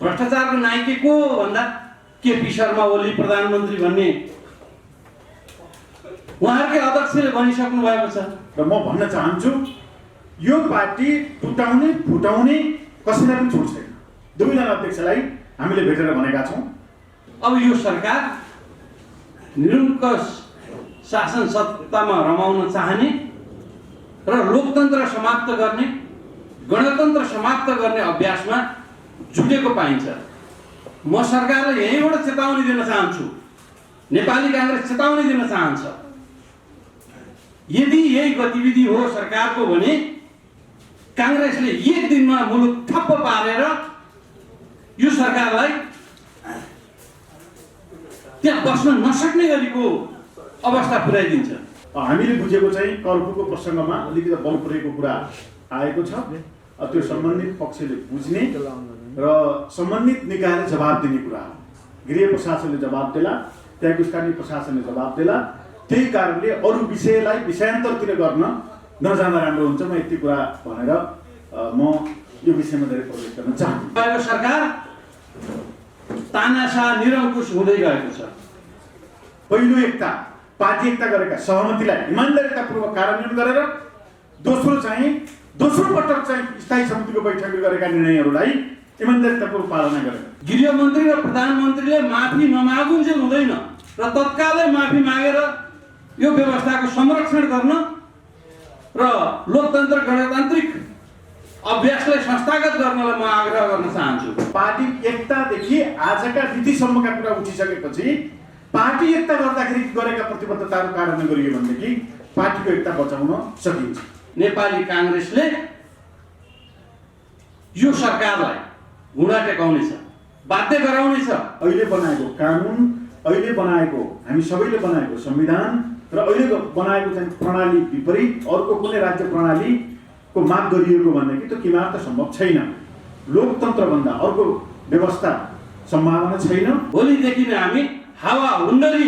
भ्रष्टाचारको नायक को भन्दा केपी शर्मा ओली प्रधानमन्त्री भन्ने उहाँहरूकै अध्यक्षले भनिसक्नु भएको छ। र म भन्न चाहन्छु यो पार्टी टुटाउने फुटाउने कसैलाई पनि छोड छैन। दुवैजना अध्यक्षलाई हामीले भेटेर भनेका छौँ। अब यो सरकार निरङ्कुश शासन सत्तामा रमाउन चाहने र लोकतन्त्र समाप्त गर्ने गणतन्त्र समाप्त गर्ने अभ्यासमा जुटेको पाइन्छ। म सरकारलाई यहीँबाट चेतावनी दिन चाहन्छु, नेपाली काङ्ग्रेस चेतावनी दिन चाहन्छ। यदि यही गतिविधि हो सरकारको भने काङ्ग्रेसले एक दिनमा मुलुक ठप्प पारेर यो सरकारलाई त्यहाँ बस्न नसक्ने गरीको अवस्था पुर्याइदिन्छ। हामीले बुझेको चाहिँ करफोको प्रसङ्गमा अलिकति बल पुरेको कुरा आएको छ। त्यो सम्बन्धित पक्षले बुझ्ने र सम्बन्धित निकायले जवाब दिने कुरा हो। गृह प्रशासनले जवाब देला, त्यहाँको स्थानीय प्रशासनले जवाब देला। त्यही कारणले अरू विषयलाई विषयान्तरतिर गर्न नजाँदा राम्रो हुन्छ। म यति कुरा भनेर म यो विषयमा धेरै प्रवेश गर्न चाहन्छु। सरकार तानासा निरङ्कुश हुँदै गएको छ। पहिलो एकता पार्टी एकता गरेका सहमतिलाई इमान्दारितापूर्वक कार्यान्वयन गरेर दोस्रो पटक चाहिँ स्थायी समितिको बैठकले गरेका निर्णयहरूलाई इमान्दारितापूर्वक पालना गरेर गृहमन्त्री र प्रधानमन्त्रीले माफी नमागुन्जेल हुँदैन र तत्कालै माफी मागेर यो व्यवस्थाको संरक्षण गर्न र लोकतन्त्र गणतान्त्रिक अभ्यासलाई संस्थागत गर्नलाई म आग्रह गर्न चाहन्छु। पार्टी एकतादेखि आजका नीतिसम्मका कुरा उठिसकेपछि पार्टी एकता गर्दाखेरि गरेका प्रतिबद्धताहरू कार्यान्वयन गरियो भनेदेखि पार्टीको एकता बचाउन सकिन्छ। नेपाली काङ्ग्रेसले यो सरकारलाई घुँडा टेकाउनेछ, बाध्य गराउनेछ। अहिले बनाएको कानुन, अहिले बनाएको हामी सबैले बनाएको संविधान र अहिले बनाएको चाहिँ प्रणाली विपरीत अर्को कुनै राज्य प्रणालीको माग गरिएको भनेदेखि त्यो किमार्थ सम्भव छैन। लोकतन्त्रभन्दा अर्को व्यवस्था सम्भावना छैन। भोलिदेखि नै हामी हावा हुन्डरी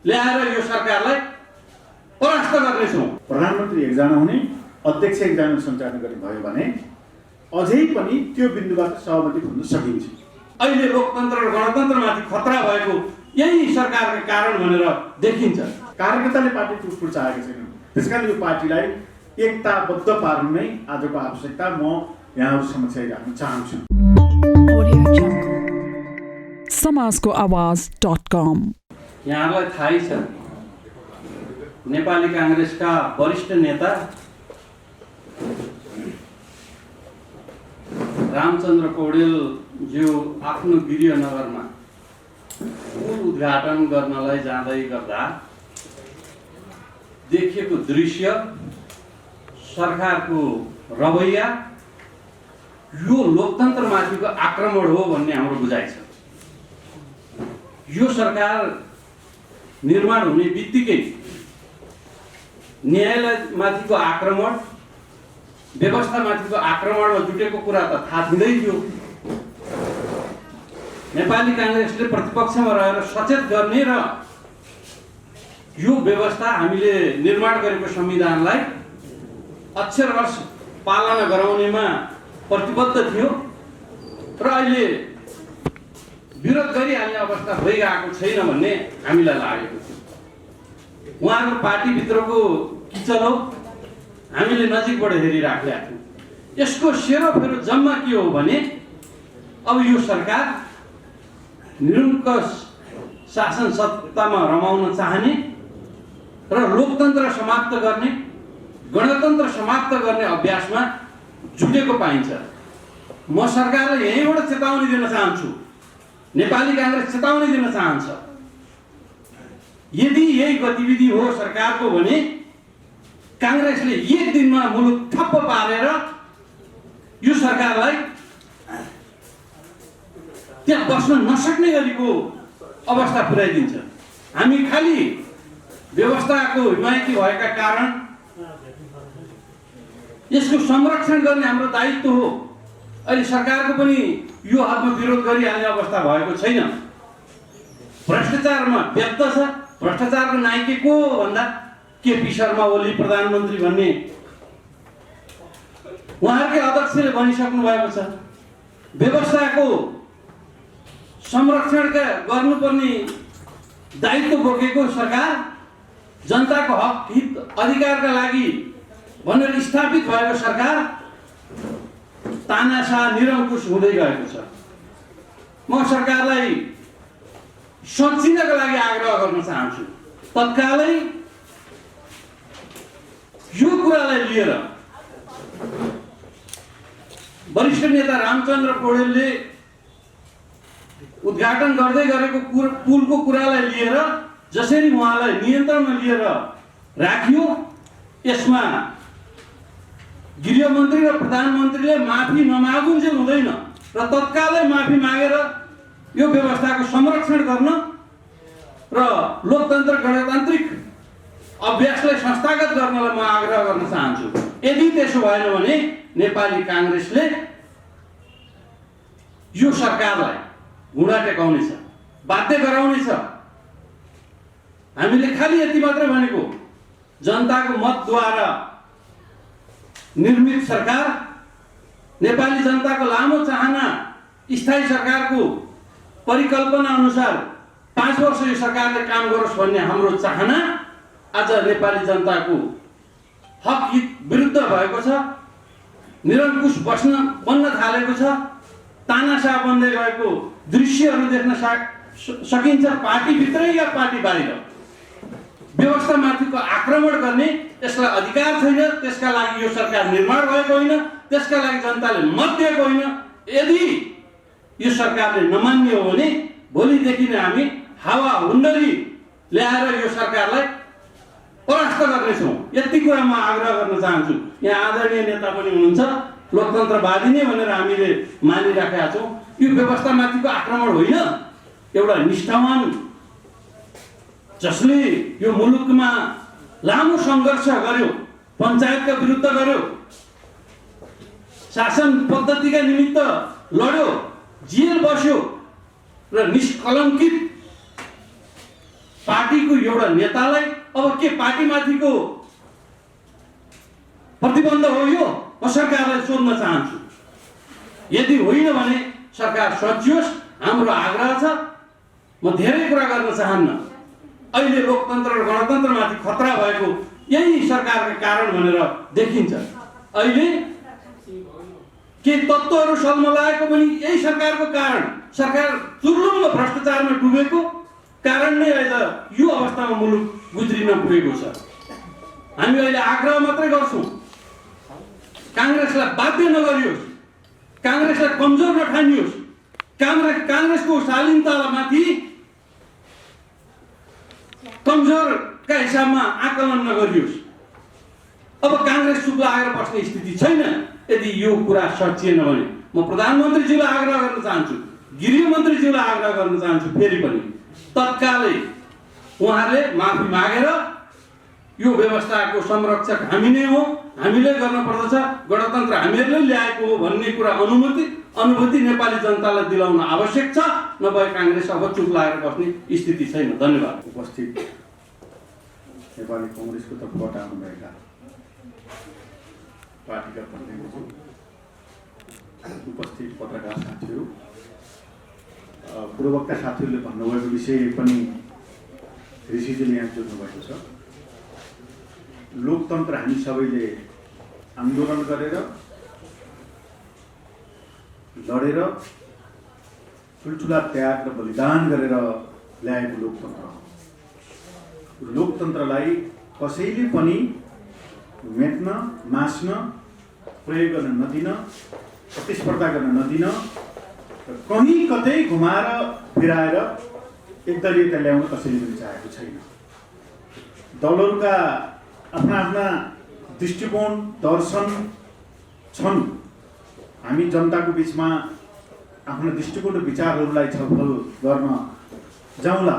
ल्याएर यो सरकारलाई परास्त गर्नेछौँ। प्रधानमन्त्री एकजना हुने, अध्यक्ष एकजना सञ्चालन गर्ने भयो भने अझै पनि त्यो बिन्दुबाट सहमति हुन सकिन्छ। अहिले लोकतन्त्र र गणतन्त्रमाथि खतरा भएको यही सरकारका कारण भनेर देखिन्छ। कार्यकर्ताले पार्टी टुटफुट चाहेको छैन। त्यसकारण यो पार्टीलाई एकताबद्ध पार्नु नै आजको आवश्यकता म यहाँहरू समक्ष राख्न चाहन्छु। समाजको आवाज.com यहाँलाई थाहै छ नेपाली काङ्ग्रेसका वरिष्ठ नेता रामचन्द्र पौडेलज्यू आफ्नो गृहनगरमा पुल उद्घाटन गर्नलाई जाँदै गर्दा देखेको दृश्य, सरकारको रवैया यो लोकतन्त्रमाथिको आक्रमण हो भन्ने हाम्रो बुझाइ छ। यो सरकार निर्माण हुने बित्तिकै न्यायालयमाथिको आक्रमण, व्यवस्थामाथिको आक्रमणमा जुटेको कुरा त थाहा थिँदै थियो। नेपाली काङ्ग्रेसले प्रतिपक्षमा रहेर सचेत गर्ने र यो व्यवस्था हामीले निर्माण गरेको संविधानलाई अक्षरवश पालना गराउनेमा प्रतिबद्ध थियो र अहिले विरोध गरिहाल्ने अवस्था भइरहेको छैन भन्ने हामीलाई लागेको थियो। उहाँको पार्टीभित्रको किचलो हामीले नजिकबाट हेरिराखेका थियौँ। यसको सेरोफेरो जम्मा के हो भने अब यो सरकार निरङ्कुश शासन सत्तामा रमाउन चाहने र लोकतन्त्र समाप्त गर्ने गणतन्त्र समाप्त गर्ने अभ्यासमा जुटेको पाइन्छ। म सरकारलाई यहीँबाट चेतावनी दिन चाहन्छु, नेपाली काङ्ग्रेस चेतावनी दिन चाहन्छ। यदि यही गतिविधि हो सरकारको भने काङ्ग्रेसले एक दिनमा मुलुक ठप्प पारेर यो सरकारलाई त्यहाँ बस्न नसक्ने गरीको अवस्था पुर्याइदिन्छ। हामी खालि व्यवस्थाको हिमायती भएका कारण यसको संरक्षण गर्ने हाम्रो दायित्व हो। अहिले सरकारको पनि यो हदमा विरोध गरिहाल्ने अवस्था भएको छैन। भ्रष्टाचारमा व्यक्त छ। भ्रष्टाचारको नायक को भन्दा केपी शर्मा ओली प्रधानमन्त्री भन्ने उहाँहरूकै अध्यक्षले भनिसक्नु भएको छ। व्यवस्थाको संरक्षणका गर्नुपर्ने दायित्व बोकेको सरकार, जनताको हक हित अधिकारका लागि भनेर स्थापित भएको सरकार तानाशाह निरङ्कुश हुँदै गएको छ। म सरकारलाई सच्चिनका लागि आग्रह गर्न चाहन्छु, तत्कालै यो कुरालाई लिएर वरिष्ठ नेता रामचन्द्र पौडेलले उद्घाटन गर्दै गरेको पुलको कुरालाई लिएर जसरी उहाँलाई नियन्त्रणमा लिएर राखियो, यसमा गृहमन्त्री र प्रधानमन्त्रीले माफी नमागुन्जेल हुँदैन र तत्कालै माफी मागेर यो व्यवस्थाको संरक्षण गर्न र लोकतन्त्र गणतान्त्रिक अभ्यासलाई संस्थागत गर्नलाई म आग्रह गर्न चाहन्छु। यदि त्यसो भएन भने नेपाली काङ्ग्रेसले यो सरकारलाई घुँडा टेकाउनेछ, बाध्य गराउनेछ। हामीले खालि यति मात्र भनेको, जनताको मतद्वारा निर्मित सरकार, नेपाली जनताको लामो चाहना स्थायी सरकारको परिकल्पना अनुसार 5 वर्ष यो सरकारले काम गरोस् भन्ने हाम्रो चाहना आज नेपाली जनताको हक हित विरुद्ध भएको छ। निरङ्कुश बन्न थालेको छ। तानाशाह बन्दै गएको दृश्यहरू देख्न सकिन्छ। पार्टीभित्रै या पार्टी बाहिर व्यवस्थामाथिको आक्रमण गर्ने यसलाई अधिकार छैन। त्यसका लागि यो सरकार निर्माण भएको होइन, त्यसका लागि जनताले मत दिएको होइन। यदि यो सरकारले नमान्ने हो भने भोलिदेखि नै हामी हावा हुन्डरी ल्याएर यो सरकारलाई परास्त गर्नेछौँ। यति कुरा म आग्रह गर्न चाहन्छु। यहाँ आदरणीय नेता पनि हुनुहुन्छ, लोकतन्त्रवादी नै भनेर हामीले मानिराखेका छौँ। यो व्यवस्थामाथिको आक्रमण होइन, एउटा निष्ठावान जसले यो मुलुकमा लामो सङ्घर्ष गर्यो, पञ्चायतका विरुद्ध गर्यो, शासन पद्धतिका निमित्त लड्यो, जेल बस्यो र निष्कलङ्कित पार्टीको एउटा नेतालाई अब के पार्टीमाथिको प्रतिबन्ध हो यो? म सरकारलाई सोध्न चाहन्छु। यदि होइन भने सरकार सजियोस्, हाम्रो आग्रह छ। म धेरै कुरा गर्न चाहन्न। अहिले लोकतन्त्र र गणतन्त्रमाथि खतरा भएको यही सरकारका कारण भनेर देखिन्छ। अहिले के तत्त्वहरू सल्मलाएको पनि यही सरकारको कारण, सरकार चुर्लुङ्ग भ्रष्टाचारमा डुबेको कारण नै आज यो अवस्थामा मुलुक गुज्रिन पुगेको छ। हामी अहिले आग्रह मात्रै गर्छौँ, काङ्ग्रेसलाई बाध्य नगरियोस्, काङ्ग्रेसलाई कमजोर नठानियोस्, काङ्ग्रेसको शालीनतामाथि कमजोरका हिसाबमा आकलन नगरियोस्। अब काङ्ग्रेस चुप लागेर बस्ने स्थिति छैन। यदि यो कुरा सचिएन भने म प्रधानमन्त्रीज्यूलाई आग्रह गर्न चाहन्छु, गृहमन्त्रीज्यूलाई आग्रह गर्न चाहन्छु, फेरि पनि तत्कालै उहाँले माफी मागेर यो व्यवस्थाको संरक्षक हामी नै हो, हामीले गर्न पर्दछ, गणतन्त्र हामीहरूले ल्याएको हो भन्ने कुरा अनुभूति नेपाली जनतालाई दिलाउन आवश्यक छ। नभए काङ्ग्रेस अब चुप लागेर बस्ने स्थिति छैन। धन्यवाद। उपस्थित नेपाली काङ्ग्रेसको तर्फबाट आउनुभएका पार्टीका प्रतिनिधिहरू, उपस्थित पत्रकार साथीहरू, पूर्ववक्ता साथीहरूले भन्नुभएको विषय पनि ऋषिजीले यहाँ जोड्नु भएको छ। लोकतन्त्र हामी सबैले आन्दोलन गरेर, लडेर, ठुल्ठुला त्याग र बलिदान गरेर ल्याएको लोकतन्त्र हो। लोकतन्त्रलाई कसैले पनि मेट्न, मास्न, प्रयोग गर्न नदिन, प्रतिस्पर्धा गर्न नदिन, कहीँ कतै घुमाएर फिराएर एकदलीयता ल्याउन कसैले पनि चाहेको छैन। दलहरूका आफ्ना दृष्टिकोण, दर्शन छन्। हामी जनताको बिचमा आफ्ना दृष्टिकोण र विचारहरूलाई छलफल गर्न जाउँला।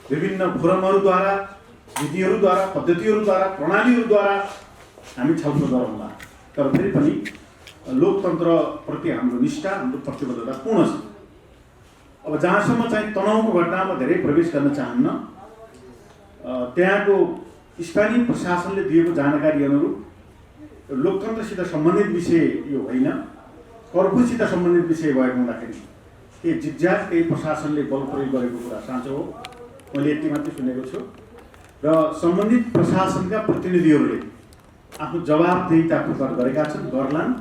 विभिन्न फोरमहरूद्वारा, विधिहरूद्वारा, पद्धतिहरूद्वारा, प्रणालीहरूद्वारा हामी छलफल गरौँला। तर फेरि पनि लोकतन्त्रप्रति हाम्रो निष्ठा, हाम्रो प्रतिबद्धता पूर्ण छ। अब जहाँसम्म चाहिँ तनावको घटनामा धेरै प्रवेश गर्न चाहन्न, त्यहाँको स्थानीय प्रशासनले दिएको जानकारी अनुरूप लोकतन्त्रसित सम्बन्धित विषय यो होइन, कर्फ्यूसित सम्बन्धित विषय भएको हुँदाखेरि जिज्ञास केही प्रशासनले बल प्रयोग गरेको कुरा साँचो हो। मैले यति मात्रै सुनेको छु र सम्बन्धित प्रशासनका प्रतिनिधिहरूले आफ्नो जवाबदेहिता प्रकट गरेका छन्, गर्लान्।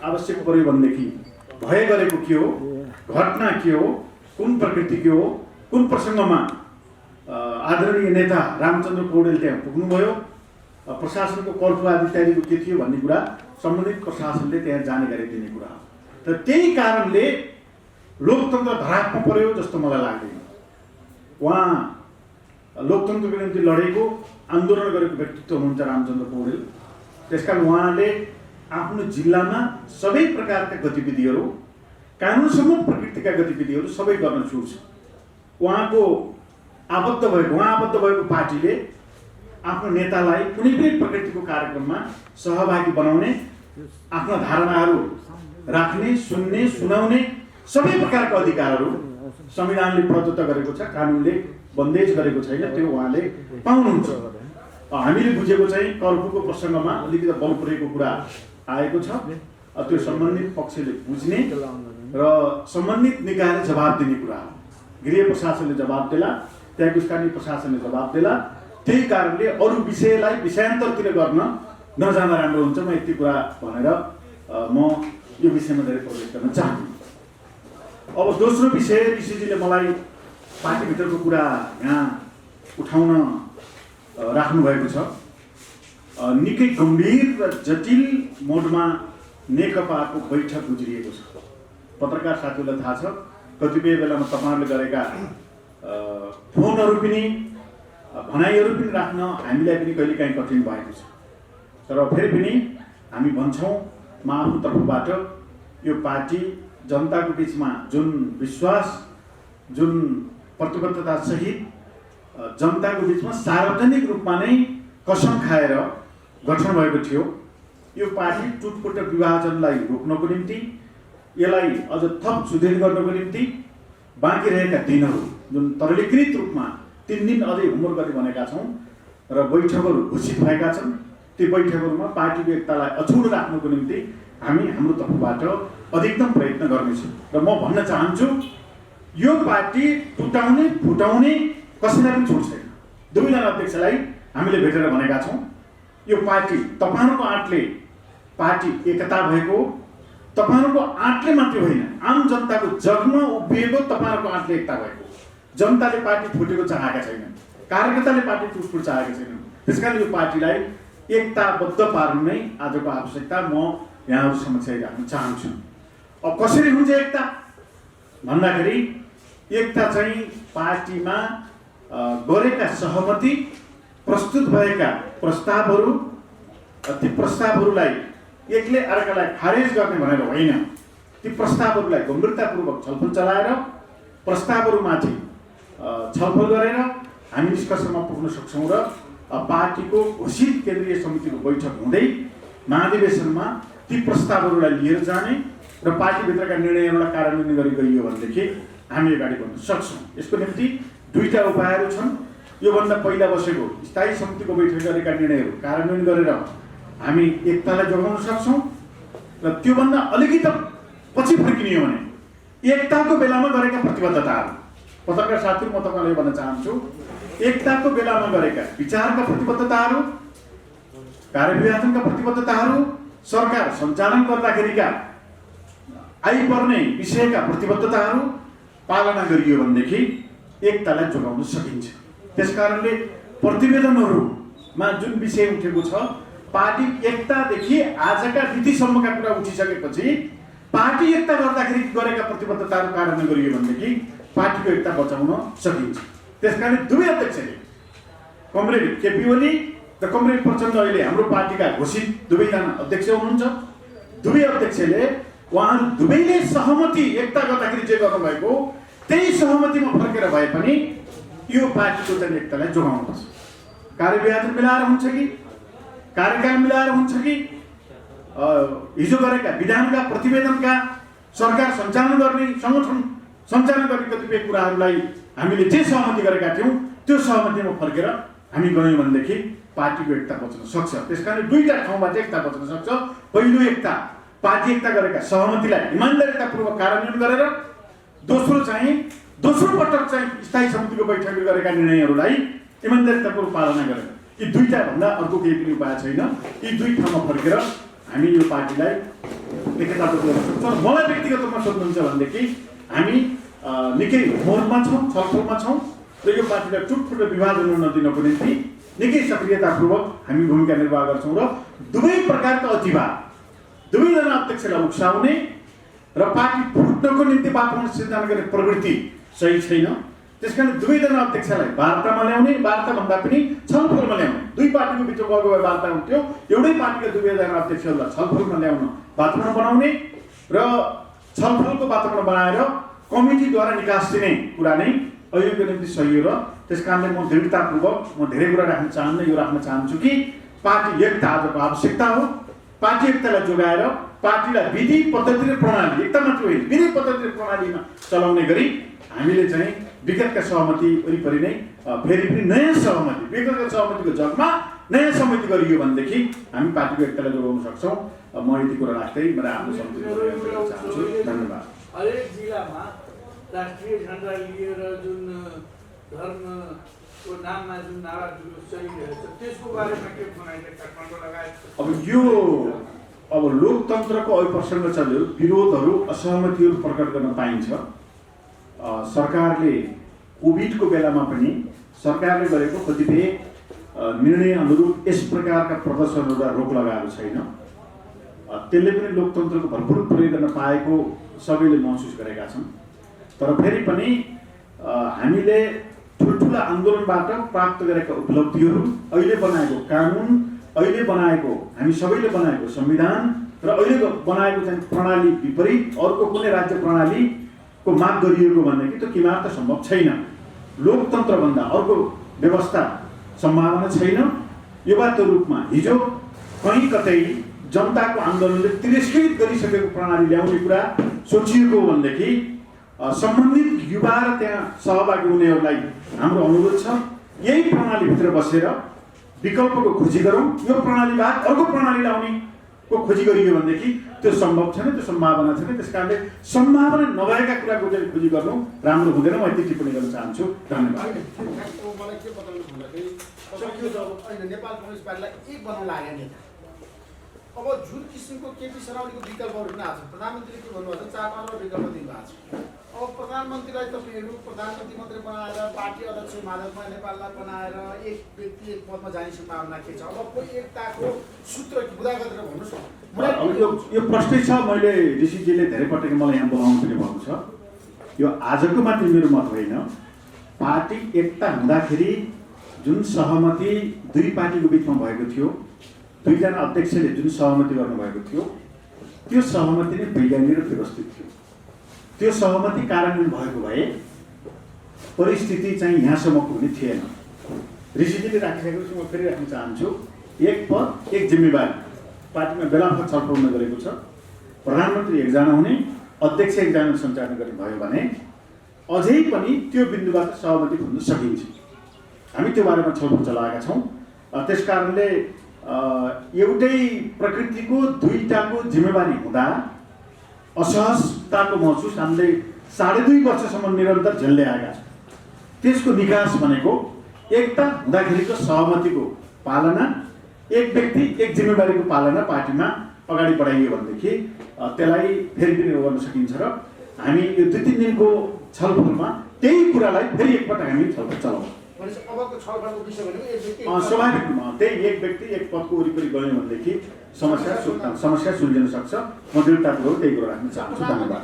आवश्यक पर्यो भनेदेखि भए गरेको के हो, घटना के हो, कुन प्रकृति के हो, कुन प्रसङ्गमा आदरणीय नेता रामचन्द्र पौडेल त्यहाँ पुग्नुभयो, प्रशासनको कर्फ्यू आदि इत्यादिको के थियो भन्ने कुरा सम्बन्धित प्रशासनले त्यहाँ जानकारी दिने कुरा हो। तर त्यही कारणले लोकतन्त्र धरापमा पर्यो जस्तो मलाई लाग्दैन। उहाँ लोकतन्त्रको निम्ति लडेको, आन्दोलन गरेको व्यक्तित्व हुनुहुन्छ रामचन्द्र पौडेल। त्यसकारण उहाँले आफ्नो जिल्लामा सबै प्रकारका गतिविधिहरू, कानुनसम्म प्रकृतिका गतिविधिहरू सबै गर्न छुट छ। उहाँ आबद्ध भएको पार्टीले आफ्नो नेतालाई कुनै पनि प्रकृतिको कार्यक्रममा सहभागी बनाउने, आफ्ना धारणाहरू राख्ने, सुन्ने, सुनाउने सबै प्रकारका अधिकारहरू संविधानले प्रदत्त गरेको छ, कानुनले बन्देज गरेको छैन, त्यो उहाँले पाउनुहुन्छ। हामीले बुझेको चाहिँ कर्फ्यूको प्रसङ्गमा अलिकति बल प्रयोगको कुरा आएको छ। त्यो सम्बन्धित पक्षले बुझ्ने र सम्बन्धित निकायले जवाब दिने कुरा हो। गृह प्रशासनले जवाब देला, त्यहाँको स्थानीय प्रशासनले जवाब देला। त्यही कारणले अरू विषयलाई विषयान्तरतिर गर्न नजाँदा राम्रो हुन्छ। म यति कुरा भनेर म यो विषयमा धेरै प्रवेश गर्न चाहन्छु। अब दोस्रो विषय, ऋषिजीले मलाई पार्टीभित्रको कुरा यहाँ उठाउन राख्नु भएको छ। निकै गम्भीर र जटिल मोडमा नेकपाको बैठक गुज्रिएको छ। पत्रकार साथीहरूलाई थाहा छ, कतिपय बेलामा तपाईँहरूले गरेका फोनहरू पनि, भनाइहरू पनि राख्न हामीलाई पनि कहिलेकाहीँ कठिन भएको छ। तर फेरि पनि हामी भन्छौँ, म आफ्नो तर्फबाट यो पार्टी जनताको बिचमा जुन विश्वास, जुन प्रतिबद्धता सहित जनताको बिचमा सार्वजनिक रूपमा नै कसम खाएर गठन भएको थियो, यो पार्टी टुटफुट विभाजनलाई रोक्नको निम्ति, यसलाई अझ थप सुदृढ गर्नको निम्ति बाँकी रहेका दिनहरू जुन तरलीकृत रूपमा 3 दिन अझै होमवर्क गर्ने भनेका छौँ र बैठकहरू घोषित भएका छन्। ती बैठकहरूमा पार्टीको एकतालाई अछुट राख्नको निम्ति हामी हाम्रो तर्फबाट अधिकतम प्रयत्न गर्नेछौँ। र म भन्न चाहन्छु, यो पार्टी टुटाउने, फुटाउने कसैलाई पनि छुट छैन। दुवैजना अध्यक्षलाई हामीले भेटेर भनेका छौँ, यो पार्टी तपाईँहरूको आँटले पार्टी एकता भएको, तपाईँहरूको आँटले मात्रै होइन, आम जनताको जगमा उभिएको तपाईँहरूको आँटले एकता भएको। जनताले पार्टी फुटेको चाहेका छैनन्, कार्यकर्ताले पार्टी टुटफुट चाहेका छैनन्। त्यसकारण यो पार्टीलाई एकताबद्ध पार्नु नै आजको आवश्यकता म यहाँहरू समक्ष राख्न चाहन्छु। अब कसरी हुन्छ एकता भन्दाखेरि, एकता चाहिँ पार्टीमा गरेका सहमति, प्रस्तुत भएका प्रस्तावहरू, ती प्रस्तावहरूलाई एकले अर्कालाई खारेज गर्ने भनेर होइन, ती प्रस्तावहरूलाई गम्भीरतापूर्वक छलफल चलाएर, प्रस्तावहरूमाथि छलफल गरेर हामी निष्कर्षमा पुग्न सक्छौँ र पार्टीको घोषित केन्द्रीय समितिको बैठक हुँदै महाधिवेशनमा ती प्रस्तावहरूलाई लिएर जाने र पार्टीभित्रका निर्णयहरूलाई कार्यान्वयन गरी गइयो भनेदेखि हामी अगाडि बढ्न सक्छौँ। यसको निम्ति दुईटा उपायहरू छन्। योभन्दा पहिला बसेको स्थायी समितिको बैठक गरेका निर्णयहरू कार्यान्वयन गरेर हामी एकतालाई जोगाउन सक्छौँ र त्योभन्दा अलिकति पछि फर्किने हो भने एकताको बेलामा गरेका प्रतिबद्धताहरू, पत्रकार साथी म तपाईँलाई भन्न चाहन्छु, एकताको बेलामा गरेका विचारका प्रतिबद्धताहरू, कार्यविभाजनका प्रतिबद्धताहरू, सरकार सञ्चालन गर्दाखेरिका आइपर्ने विषयका प्रतिबद्धताहरू पालना गरियो भनेदेखि एकतालाई जोगाउन सकिन्छ। त्यसकारणले प्रतिवेदनहरूमा जुन विषय उठेको छ, पार्टी एकतादेखि आजका नीतिसम्मका कुरा उठिसकेपछि पार्टी एकता गर्दाखेरि गरेका प्रतिबद्धताहरू कार्यान्वयन गरियो भनेदेखि पार्टीको एकता बचाउन सकिन्छ। त्यसकारण दुवै अध्यक्षले, कमरेड केपी ओली र कमरेड प्रचण्ड अहिले हाम्रो पार्टीका घोषित दुवैजना अध्यक्ष हुनुहुन्छ। दुवै अध्यक्षले उहाँहरू दुवैले सहमति एकता गर्दाखेरि जे गर्नुभएको त्यही सहमतिमा फर्केर भए पनि यो पार्टीको चाहिँ एकतालाई जोगाउनुपर्छ। कार्यविभाजन मिलाएर हुन्छ कि कार्यकाल मिलाएर हुन्छ कि हिजो गरेका विधानका प्रतिवेदनका सरकार सञ्चालन गर्ने, सङ्गठन सञ्चालन गर्ने कतिपय कुराहरूलाई हामीले जे सहमति गरेका थियौँ त्यो सहमतिमा फर्केर हामी गयौँ भनेदेखि पार्टीको एकता बच्न सक्छ। त्यसकारण दुईटा ठाउँबाट एकता बच्न सक्छ। पहिलो एकता, पार्टी एकता गरेका सहमतिलाई इमान्दारितापूर्वक कार्यान्वयन गरेर दोस्रो पटक चाहिँ स्थायी समितिको बैठकले गरेका निर्णयहरूलाई इमान्दारितापूर्वक पालना गरेर यी दुईटा भन्दा अर्को केही पनि उपाय छैन। यी दुई ठाउँमा फर्केर हामी यो पार्टीलाई एकताबद्ध गर्न सक्छौँ। मलाई व्यक्तिगत रूपमा सोध्नुहुन्छ भनेदेखि हामी निकै मोडमा छौँ, छलफलमा छौँ र यो पार्टीलाई टुटफुट विवाद हुन नदिनको निम्ति निकै सक्रियतापूर्वक हामी भूमिका निर्वाह गर्छौँ र दुवै प्रकारका अतिवाद दुवैजना अध्यक्षलाई उक्साउने र पार्टी फुट्नको निम्ति वातावरण सिर्जना गर्ने प्रवृत्ति सही छैन। त्यसकारण दुवैजना अध्यक्षलाई वार्तामा ल्याउने, वार्ता भन्दा पनि छलफलमा ल्याउने। दुई पार्टीको बिचमा गएको भए वार्ता हुन्थ्यो, एउटै पार्टीका दुवैजना अध्यक्षहरूलाई छलफलमा ल्याउन वातावरण बनाउने र छलफलको वातावरण बनाएर कमिटीद्वारा निकास दिने कुरा नै अहिलेको निम्ति सही हो। र त्यसकारणले म दृढतापूर्वक धेरै कुरा राख्न चाहन्न, यो राख्न चाहन्छु कि पार्टी एकता आजको आवश्यकता हो। पार्टी एकतालाई जोगाएर पार्टीलाई विधि पद्धति र प्रणाली, एकता मात्र होइन विधि पद्धति र प्रणालीमा चलाउने गरी हामीले चाहिँ विगतका सहमति वरिपरि नै फेरि पनि नयाँ सहमति, विगतका सहमतिको जगमा नयाँ सहमति गरियो भनेदेखि हामी पार्टीको एकतालाई जोगाउन सक्छौँ। म यति कुरा राख्दै मेरो आफ्नो सम्झित गर्न चाहन्छु। धन्यवाद। हरेक जिल्लामा राष्ट्रिय झन्डा लिएर जुन धर्मको नाममा जुन नारा जुलुस चलिरहेछ त्यसको बारेमा के भनाइरहेको काठमाडौँ लगायत अब लोकतन्त्रको अभिप्रसङ्ग चल्यो, विरोधहरू असहमतिहरू प्रकट गर्न पाइन्छ। सरकारले कोभिडको बेलामा पनि सरकारले गरेको कतिपय निर्णय अनुरूप यस प्रकारका प्रदर्शनहरूलाई रोक लगाएको छैन। त्यसले पनि लोकतन्त्रको भरपुर प्रयोग गर्न पाएको सबैले महसुस गरेका छन्। तर फेरि पनि हामीले ठुल्ठुला आन्दोलनबाट प्राप्त गरेका उपलब्धिहरू, अहिले बनाएको कानुन, अहिले बनाएको हामी सबैले बनाएको संविधान र अहिले बनाएको चाहिँ प्रणाली विपरीत अर्को कुनै राज्य प्रणालीको माग गरिएको भनेदेखि त्यो किमार्थ सम्भव छैन। लोकतन्त्रभन्दा अर्को व्यवस्था सम्भावना छैन। युवात्व रूपमा हिजो कहीँ कतै जनताको आन्दोलनले तिरस्कृत गरिसकेको प्रणाली ल्याउने कुरा सोचिएको हो भनेदेखि सम्बन्धित युवा र त्यहाँ सहभागी हुनेहरूलाई हाम्रो अनुरोध छ, यही प्रणालीभित्र बसेर विकल्पको खोजी गरौँ। यो प्रणाली बाहेक अर्को प्रणाली ल्याउनेको खोजी गरियो भनेदेखि त्यो सम्भव छैन, त्यो सम्भावना छैन। त्यस कारणले सम्भावना नभएका कुराको चाहिँ खोजी गर्नु राम्रो हुँदैन। म यति टिप्पणी गर्न चाहन्छु। धन्यवाद। मलाई के बताउनु भन्दाखेरि नेपाल कम्युनिस्ट पार्टीलाई एक बनाउन लाग्यो नेता। अब जुन किसिमको केपी शर्माको विकल्पहरू पनि आएको छ, प्रधानमन्त्रीले के भन्नुभएको छ, 4 5 विकल्प दिनुभएको छ। अब प्रधानमन्त्रीलाई तपाईँहरू प्रधानमन्त्री मात्रै बनाएर पार्टी अध्यक्ष माधवमा नेपाललाई बनाएर एक व्यक्ति एक पदमा जाने सम्भावना के छ? अब कोही एकताको सूत्र बुझा गरेर भन्नुहोस् न। यो प्रश्नै छ। मैले ऋषिजीले धेरै पटक मलाई यहाँ बोलाउनु पनि भएको छ। यो आजको मात्रै मेरो मत होइन। पार्टी एकता हुँदाखेरि जुन सहमति दुई पार्टीको बिचमा भएको थियो, दुईजना अध्यक्षले जुन सहमति गर्नुभएको थियो, त्यो सहमति नै वैज्ञानिक र व्यवस्थित थियो। त्यो सहमति कार्यान्वयन भएको भए परिस्थिति चाहिँ यहाँसम्म पुग्ने थिएन। ऋषिजीले राखिसकेपछि म फेरि राख्न चाहन्छु, एक पद एक जिम्मेवारी पार्टीमा बेलाफत छलफल हुन गरेको छ। प्रधानमन्त्री एकजना हुने, अध्यक्ष एकजना सञ्चालन गर्ने भयो भने अझै पनि त्यो बिन्दुबाट सहमति खोज्न सकिन्छ। हामी त्यो बारेमा छलफल चलाएका छौँ। त्यस कारणले एउटै प्रकृतिको दुईटाको जिम्मेवारी हुँदा असहजताको महसुस हामीले 2.5 वर्षसम्म निरन्तर झेल्दै आएका छौँ। त्यसको निकास भनेको एकता हुँदाखेरिको सहमतिको पालना, एक व्यक्ति एक जिम्मेवारीको पालना पार्टीमा अगाडि बढाइयो भनेदेखि त्यसलाई फेरि पनि गर्न सकिन्छ। र हामी यो 2-3 दिनको छलफलमा त्यही कुरालाई फेरि एकपटक हामी छलफल चलाउँछौँ। अबको छलफलको विषय भनेको एक व्यक्ति स्वाभाविक रूपमा त्यही एक व्यक्ति एक पदको वरिपरि गयो भनेदेखि समस्या सुल्झिन सक्छ। म दृढतापूर्वक त्यही कुरा राख्न चाहन्छु। धन्यवाद।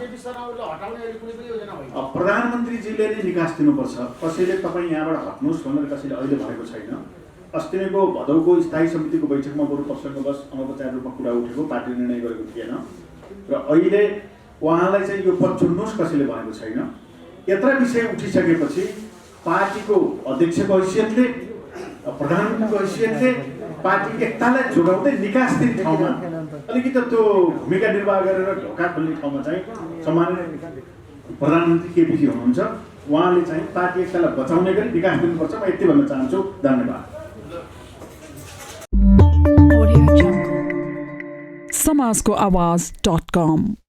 प्रधानमन्त्रीजीले नै निकास दिनुपर्छ। कसैले तपाईँ यहाँबाट हट्नुहोस् भनेर कसैले अहिले भनेको छैन। अस्तिको भदौको स्थायी समितिको बैठकमा बरु प्रसङ्गवश अनौपचारिक रूपमा कुरा उठेको, पार्टी निर्णय गरेको थिएन। र अहिले उहाँलाई चाहिँ यो पद चुन्नुहोस् कसैले भनेको छैन। यत्र विषय उठिसकेपछि पार्टीको अध्यक्षको हैसियतले, प्रधानमन्त्रीको हैसियतले पार्टी एकतालाई जोगाउँदै निकास दिने ठाउँमा अलिकति त्यो भूमिका निर्वाह गरेर ढोका खोल्ने ठाउँमा चाहिँ सामान्य प्रधानमन्त्री केपीजी हुनुहुन्छ। उहाँले चाहिँ पार्टी एकतालाई बचाउने गरी निकास दिनुपर्छ। म यति भन्न चाहन्छु। धन्यवाद। समाजको आवाज.com